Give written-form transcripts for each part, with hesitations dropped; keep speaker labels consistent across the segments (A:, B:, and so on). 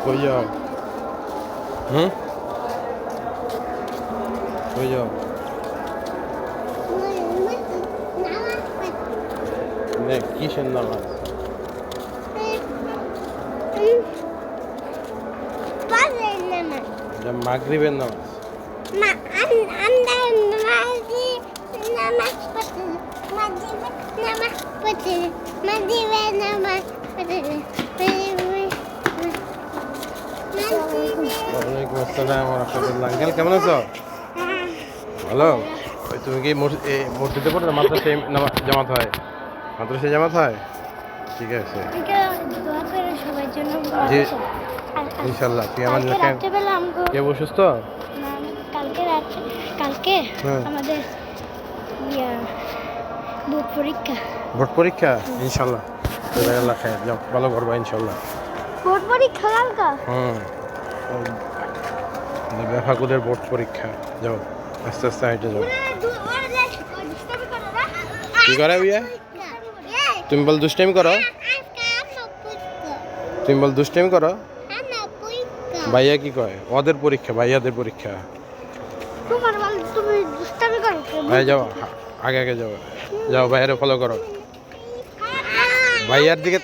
A: কই যাও? কই যাও? কিসের নামাজ? মাগরিবের নামাজ। ওয়ালাইকুম আসসালাম ওয়া রাহমাতুল্লাহ। আঙ্কেল কেমন আছো? ভালো। তুমি কি মসজিদে পড়ো? মাদ্রাসায় জামাত হয়? মাদ্রাসায় জামাত হয়? ঠিক আছে জি ইনশাল্লাহ। তুই আমার কে অসুস্থ?
B: কালকে আমাদের
A: ভোট পরীক্ষা ইনশাল্লাহ আল্লাহ খায় যাও ভালো করবা ইনশাল্লাহ।
B: ভোট পরীক্ষা কালকা?
A: বেফাকুদের ভোট পরীক্ষা। যাও আস্তে আস্তে হাইটে যাও। কি করে বিয়া? তুমি বল দুষ্টাইম করো? তুমি বল দুষ্টাইম করো? ভাইয়া কি কয়? ওদের পরীক্ষা, ভাইয়াদের পরীক্ষা। ভাই যাও আগে আগে যাও, যাও ভাইয়ারে ফলো করো। ভাইয়ার দিকে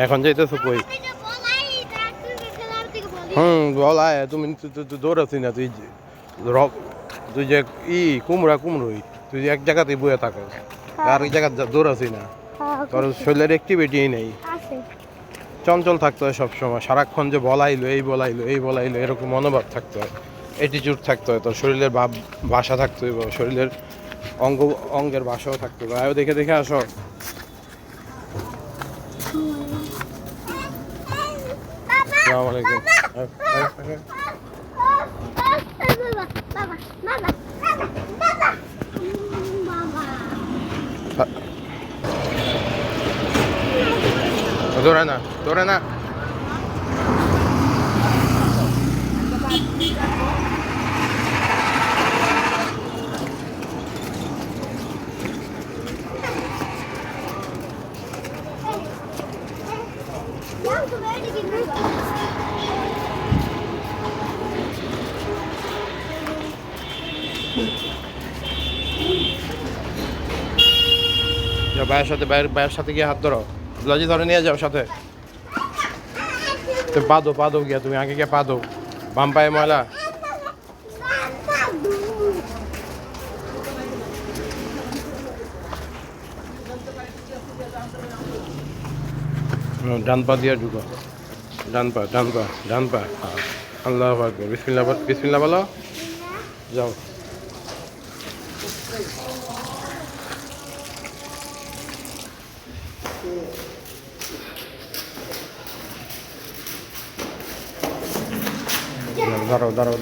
A: এখন যাইতেছো কই? বল আয় তুমি দৌড়াচ্ছি না তুই তুই যে কুমড়োই তুই এক জায়গাতেই বয়ে থাকো, আর এক জায়গা দৌড়াচ্ছি না। তোর শরীরের অ্যাক্টিভিটি নেই, চঞ্চল থাকতে হয় সবসময়। সারাক্ষণ যে বলাইলো এরকম মনোভাব থাকতে হয়, অ্যাটিটিউড থাকতে হয়। তোর শরীরের ভাষা থাকতে হবে, শরীরের অঙ্গের ভাষাও থাকতে হবে। আয়ও দেখে দেখে আসো। আসসালামু আলাইকুম। দৌড়ে না ভাইয়ের সাথে গিয়ে হাত ধরো, লজি ধরে নিয়ে যাও সাথে। তুমি পা দো গিয়া, তুমি আগে গিয়ে পা দো। বাম পায়ে ময়লা। ডান পা দিয়ে ঢুকো, ডান পা আল্লাহু আকবার। বিসমিল্লাহ বলো, যাও। দাঁড়াও